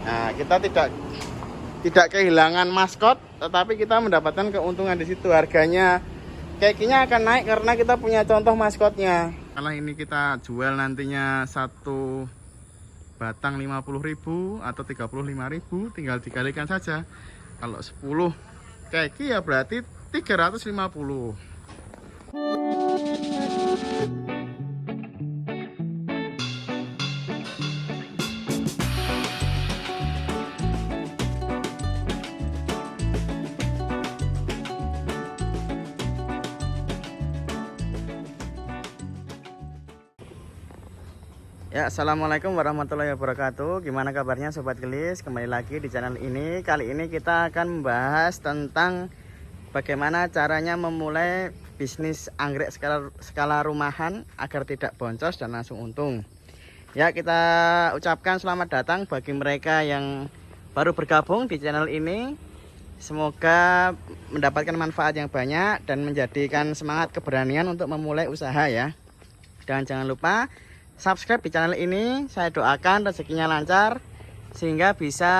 Nah, kita tidak kehilangan maskot, tetapi kita mendapatkan keuntungan di situ. Harganya kekinya akan naik karena kita punya contoh maskotnya. Kalau ini kita jual nantinya satu batang 50.000 atau 35.000, tinggal dikalikan saja. Kalau 10 keki ya berarti 350. Ya, assalamualaikum warahmatullahi wabarakatuh. Gimana kabarnya Sobat Gelis? Kembali lagi di channel ini. Kali ini kita akan membahas tentang bagaimana caranya memulai bisnis anggrek skala rumahan agar tidak boncos dan langsung untung. Ya, kita ucapkan selamat datang bagi mereka yang baru bergabung di channel ini. Semoga mendapatkan manfaat yang banyak dan menjadikan semangat keberanian untuk memulai usaha ya. Dan jangan lupa subscribe di channel ini. Saya doakan rezekinya lancar sehingga bisa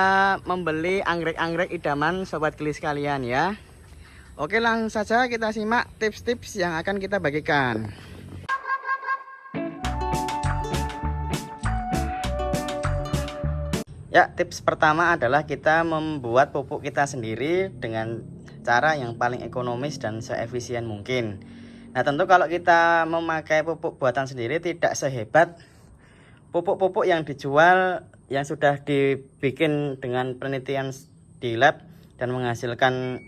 membeli anggrek-anggrek idaman Sobat Gelis kalian ya. Oke, langsung saja kita simak tips-tips yang akan kita bagikan. Ya, tips pertama adalah kita membuat pupuk kita sendiri dengan cara yang paling ekonomis dan seefisien mungkin. Nah, tentu kalau kita memakai pupuk buatan sendiri tidak sehebat pupuk-pupuk yang dijual yang sudah dibikin dengan penelitian di lab dan menghasilkan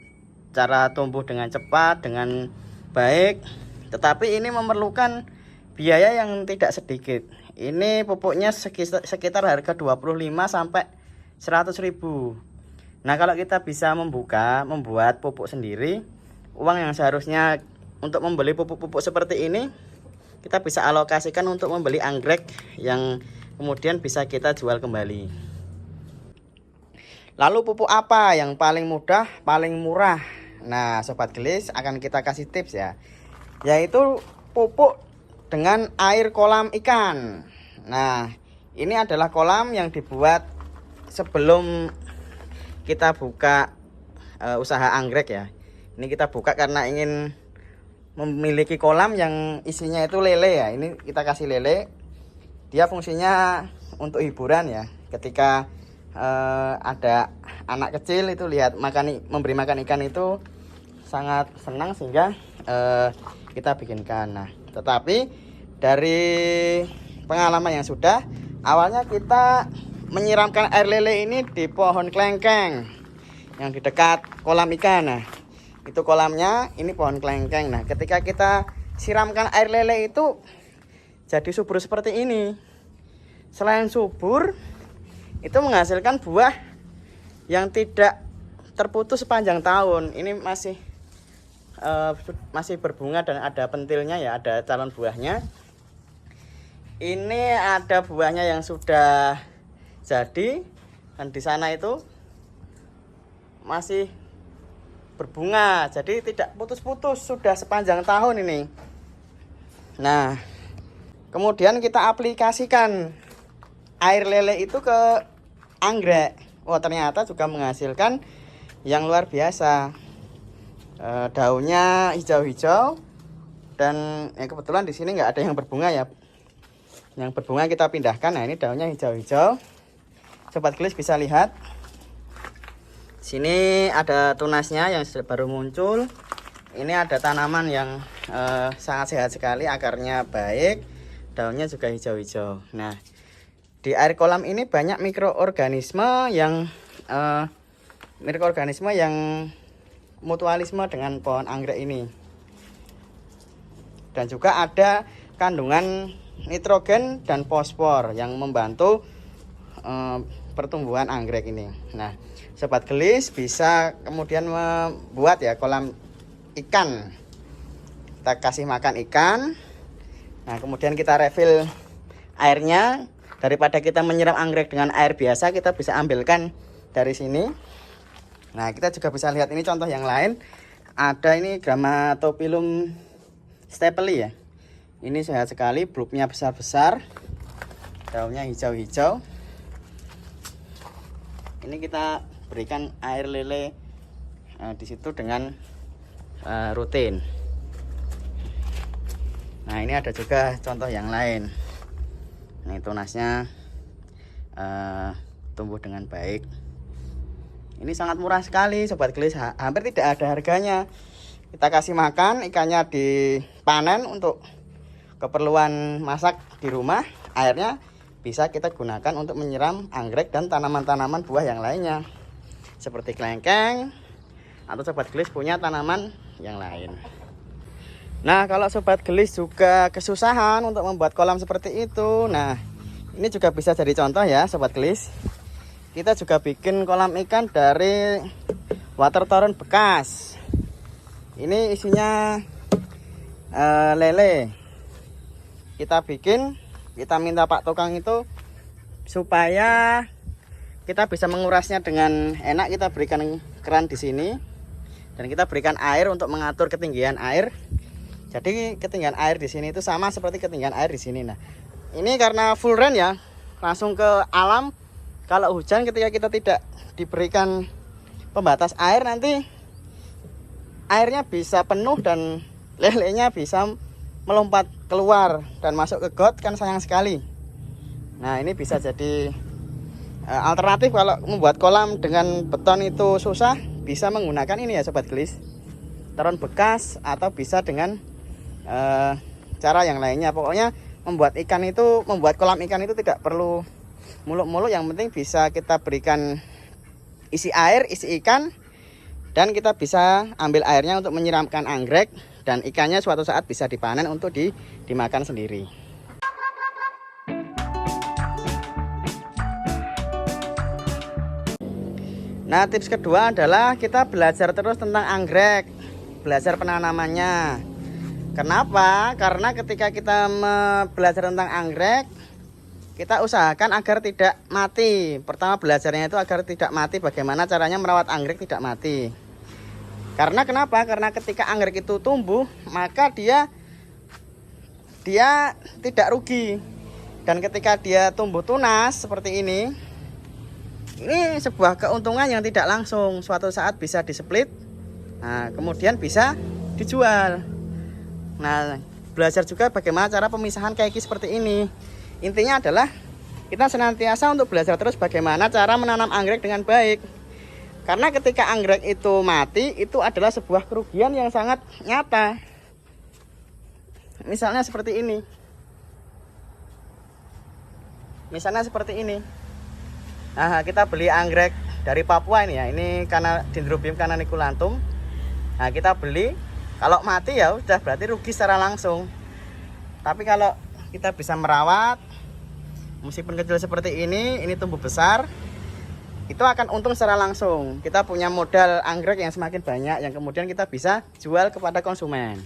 cara tumbuh dengan cepat, dengan baik. Tetapi ini memerlukan biaya yang tidak sedikit. Ini pupuknya sekitar harga 25 sampai 100.000. Nah, kalau kita bisa membuat pupuk sendiri, uang yang seharusnya untuk membeli pupuk-pupuk seperti ini kita bisa alokasikan untuk membeli anggrek yang kemudian bisa kita jual kembali. Lalu pupuk apa yang paling mudah, paling murah? Nah, Sobat Gelis akan kita kasih tips ya, yaitu pupuk dengan air kolam ikan. Nah, ini adalah kolam yang dibuat sebelum kita buka usaha anggrek ya. Ini kita buka karena ingin memiliki kolam yang isinya itu lele ya. Ini kita kasih lele. Dia fungsinya untuk hiburan ya. Ketika ada anak kecil itu lihat memberi makan ikan itu sangat senang sehingga kita bikinkan. Nah, tetapi dari pengalaman yang sudah, awalnya kita menyiramkan air lele ini di pohon kelengkeng yang di dekat kolam ikan. Nah, itu kolamnya, ini pohon kelengkeng. Nah, ketika kita siramkan air lele itu jadi subur seperti ini. Selain subur, itu menghasilkan buah yang tidak terputus sepanjang tahun. Ini masih berbunga dan ada pentilnya ya, ada calon buahnya. Ini ada buahnya yang sudah jadi dan di sana itu masih berbunga, jadi tidak putus-putus, sudah sepanjang tahun ini. Nah, kemudian kita aplikasikan air lele itu ke anggrek. Oh, ternyata juga menghasilkan yang luar biasa. Daunnya hijau-hijau dan kebetulan di sini nggak ada yang berbunga ya. Yang berbunga kita pindahkan. Nah, ini daunnya hijau-hijau. Sobat Gelis bisa lihat. Sini ada tunasnya yang baru muncul. Ini ada tanaman yang sangat sehat sekali, akarnya baik, daunnya juga hijau-hijau. Nah, di air kolam ini banyak mikroorganisme yang mutualisme dengan pohon anggrek ini. Dan juga ada kandungan nitrogen dan fosfor yang membantu pertumbuhan anggrek ini. Nah, Sobat Gelis bisa kemudian membuat ya kolam ikan. Kita kasih makan ikan. Nah, kemudian kita refill airnya. Daripada kita menyiram anggrek dengan air biasa, kita bisa ambilkan dari sini. Nah, kita juga bisa lihat ini contoh yang lain. Ada ini Grammatophyllum stapeli ya. Ini sehat sekali, bulbnya besar-besar. Daunnya hijau-hijau. ini kita berikan air lele di situ dengan rutin. Nah, ini ada juga contoh yang lain. Nah, tunasnya tumbuh dengan baik. Ini sangat murah sekali sobat gelis, hampir tidak ada harganya. Kita kasih makan, ikannya dipanen untuk keperluan masak di rumah. Airnya bisa kita gunakan untuk menyiram anggrek dan tanaman-tanaman buah yang lainnya, seperti kelengkeng, atau sobat gelis punya tanaman yang lain. Nah, kalau sobat gelis juga kesusahan untuk membuat kolam seperti itu, nah ini juga bisa jadi contoh ya sobat gelis. Kita juga bikin kolam ikan dari water torrent bekas. Ini isinya lele. Kita bikin, kita minta Pak Tukang itu supaya kita bisa mengurasnya dengan enak. Kita berikan keran di sini dan kita berikan air untuk mengatur ketinggian air. Jadi ketinggian air di sini itu sama seperti ketinggian air di sini. Nah, ini karena full rain ya, langsung ke alam. Kalau hujan ketika kita tidak diberikan pembatas air, nanti airnya bisa penuh dan lelenya bisa melompat keluar dan masuk ke got, kan sayang sekali. Nah, ini bisa jadi alternatif kalau membuat kolam dengan beton itu susah, bisa menggunakan ini ya sobat gelis, torrent bekas, atau bisa dengan cara yang lainnya. Pokoknya membuat kolam ikan itu tidak perlu muluk-muluk, yang penting bisa kita berikan isi air, isi ikan, dan kita bisa ambil airnya untuk menyiramkan anggrek, dan ikannya suatu saat bisa dipanen untuk dimakan sendiri. Nah, tips kedua adalah kita belajar terus tentang anggrek, belajar penanamannya. Kenapa? Karena ketika kita belajar tentang anggrek, kita usahakan agar tidak mati. Pertama belajarnya itu agar tidak mati, bagaimana caranya merawat anggrek tidak mati. Karena kenapa? Karena ketika anggrek itu tumbuh, maka dia tidak rugi. Dan ketika dia tumbuh tunas seperti ini sebuah keuntungan yang tidak langsung. Suatu saat bisa displit, nah, kemudian bisa dijual. Nah, belajar juga bagaimana cara pemisahan keiki seperti ini. Intinya adalah kita senantiasa untuk belajar terus bagaimana cara menanam anggrek dengan baik. Karena ketika anggrek itu mati, itu adalah sebuah kerugian yang sangat nyata. Misalnya seperti ini. Nah, kita beli anggrek dari Papua ini ya. Ini karena Dendrobium cananiculanthum. Nah, kita beli, kalau mati ya udah berarti rugi secara langsung. Tapi kalau kita bisa merawat, meskipun kecil seperti ini tumbuh besar, itu akan untung secara langsung. Kita punya modal anggrek yang semakin banyak, yang kemudian kita bisa jual kepada konsumen.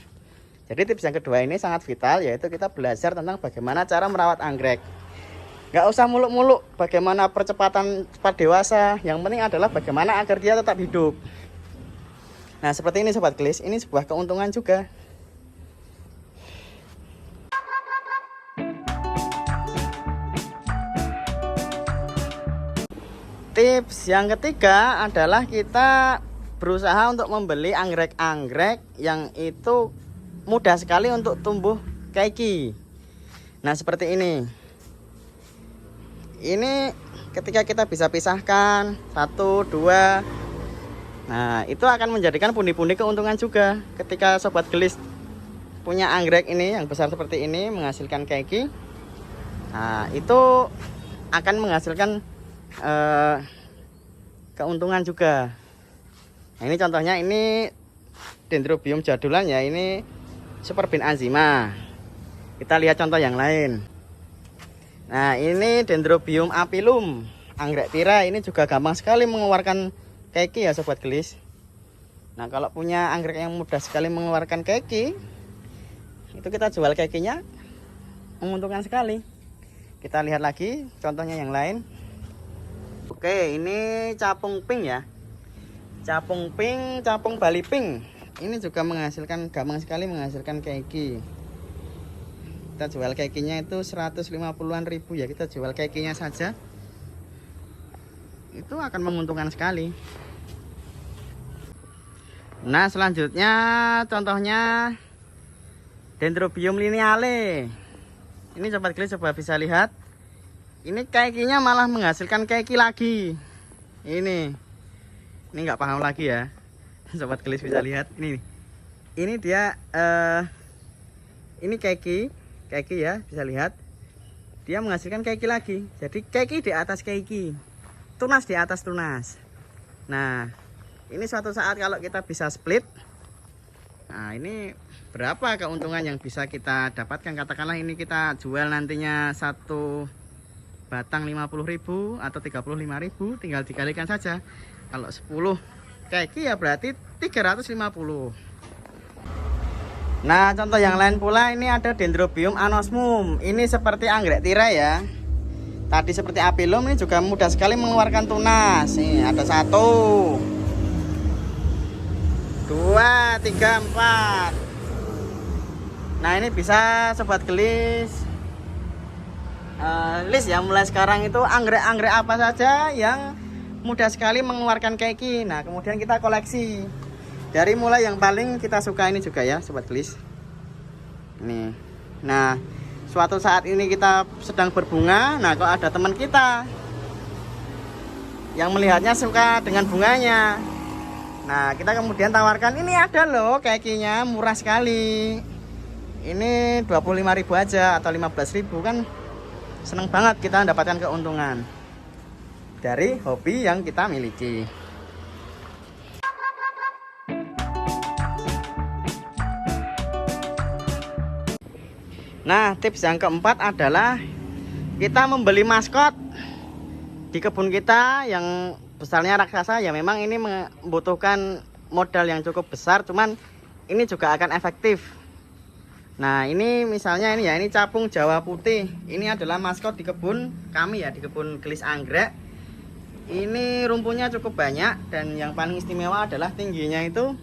Jadi tips yang kedua ini sangat vital, yaitu kita belajar tentang bagaimana cara merawat anggrek. Gak usah muluk-muluk bagaimana percepatan cepat dewasa, yang penting adalah bagaimana agar dia tetap hidup. Nah, seperti ini sobat gelis, ini sebuah keuntungan juga. Tips yang ketiga adalah kita berusaha untuk membeli anggrek-anggrek yang itu mudah sekali untuk tumbuh keiki. Nah, seperti ini. Ini ketika kita bisa pisahkan 1, 2, nah, itu akan menjadikan pundi-pundi keuntungan juga. Ketika sobat gelis punya anggrek ini yang besar seperti ini menghasilkan keiki, nah, itu akan menghasilkan keuntungan juga. Nah, ini contohnya, ini Dendrobium jadulan ya, ini Superbin azima. Kita lihat contoh yang lain. Nah, ini Dendrobium apilum, anggrek tirai. Ini juga gampang sekali mengeluarkan keiki ya sobat gelis. Nah, kalau punya anggrek yang mudah sekali mengeluarkan keiki, itu kita jual keikinya menguntungkan sekali. Kita lihat lagi contohnya yang lain. Oke, ini capung pink ya. Capung pink, capung Bali pink. Ini juga menghasilkan, gampang sekali menghasilkan keiki. Kita jual keikinya itu 150-an ribu ya. Kita jual keikinya saja. itu akan menguntungkan sekali. Nah selanjutnya contohnya Dendrobium lineale. Ini sobat gelis coba bisa lihat. Ini keikinya malah menghasilkan keiki lagi. Ini nggak paham lagi ya. Sobat gelis bisa lihat. Ini dia ini keiki ya, bisa lihat. Dia menghasilkan keiki lagi. Jadi keiki di atas keiki, tunas di atas tunas. Nah, ini suatu saat kalau kita bisa split, nah ini berapa keuntungan yang bisa kita dapatkan. Katakanlah ini kita jual nantinya satu batang 50.000 atau 35.000, tinggal dikalikan saja. Kalau 10 keiki ya berarti 350. Nah contoh yang lain pula, ini ada Dendrobium anosmum. Ini seperti anggrek tirai ya. Tadi seperti apilum, ini juga mudah sekali mengeluarkan tunas. Nih ada 1, 2, 3, 4. Nah ini bisa sobat gelis list ya, mulai sekarang itu anggrek-anggrek apa saja yang mudah sekali mengeluarkan keiki. Nah kemudian kita koleksi dari mulai yang paling kita suka ini juga ya sobat gelis. Nih, nah suatu saat ini kita sedang berbunga. Nah kalau ada teman kita yang melihatnya suka dengan bunganya, nah kita kemudian tawarkan, ini ada loh keikinya murah sekali, ini 25.000 aja atau 15.000, kan seneng banget kita mendapatkan keuntungan dari hobi yang kita miliki. Nah tips yang keempat adalah kita membeli maskot di kebun kita yang besarnya raksasa. Ya memang ini membutuhkan modal yang cukup besar, cuman ini juga akan efektif. Nah ini misalnya ini ya, ini capung Jawa putih. Ini adalah maskot di kebun kami ya, di kebun gelis anggrek. Ini rumputnya cukup banyak, dan yang paling istimewa adalah tingginya itu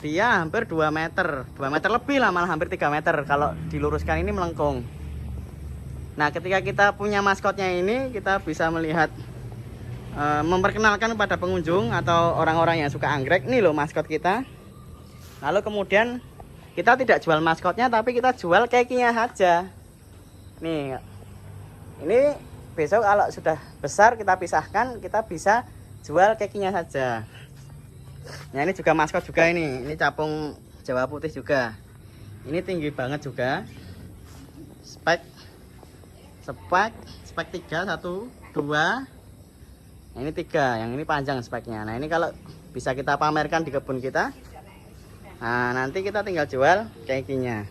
dia hampir 2 meter, 2 meter lebih lah, malah hampir 3 meter kalau diluruskan ini melengkung. Nah ketika kita punya maskotnya ini, kita bisa melihat memperkenalkan kepada pengunjung atau orang-orang yang suka anggrek, nih loh maskot kita. Lalu kemudian kita tidak jual maskotnya, tapi kita jual keikinya saja. Nih, ini besok kalau sudah besar kita pisahkan, kita bisa jual keikinya saja. Nah ini juga maskot juga ini capung Jawa putih juga. Ini tinggi banget juga. Spek 3, 1, 2. Nah, ini 3, yang ini panjang speknya. Nah ini kalau bisa kita pamerkan di kebun kita. Nah nanti kita tinggal jual keikinya.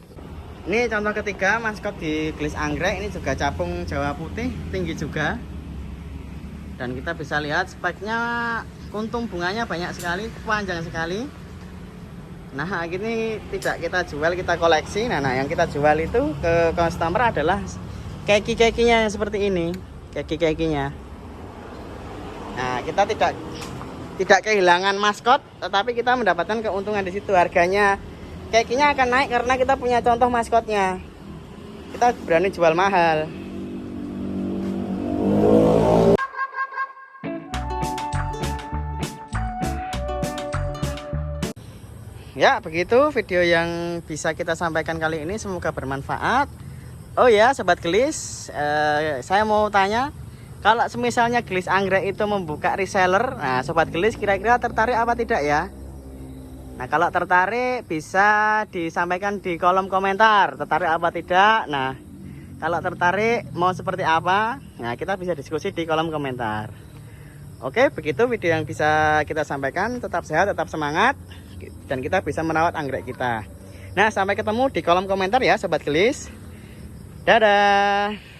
Ini contoh ketiga maskot di gelis anggrek. Ini juga capung Jawa putih, tinggi juga. Dan kita bisa lihat speknya, kuntum bunganya banyak sekali, panjang sekali. Nah ini tidak kita jual, kita koleksi. Nah yang kita jual itu ke customer adalah keiki-keikinya seperti ini, keiki-keikinya. Nah kita tidak kehilangan maskot, tetapi kita mendapatkan keuntungan di situ. Harganya keikinya akan naik karena kita punya contoh maskotnya. Kita berani jual mahal. Ya begitu video yang bisa kita sampaikan kali ini, semoga bermanfaat. Oh ya sobat gelis, saya mau tanya, kalau misalnya gelis anggrek itu membuka reseller, nah sobat gelis kira-kira tertarik apa tidak ya? Nah kalau tertarik bisa disampaikan di kolom komentar, tertarik apa tidak. Nah kalau tertarik mau seperti apa, nah kita bisa diskusi di kolom komentar. Oke begitu video yang bisa kita sampaikan. Tetap sehat, tetap semangat, dan kita bisa merawat anggrek kita. Nah sampai ketemu di kolom komentar ya sobat gelis. Dadah.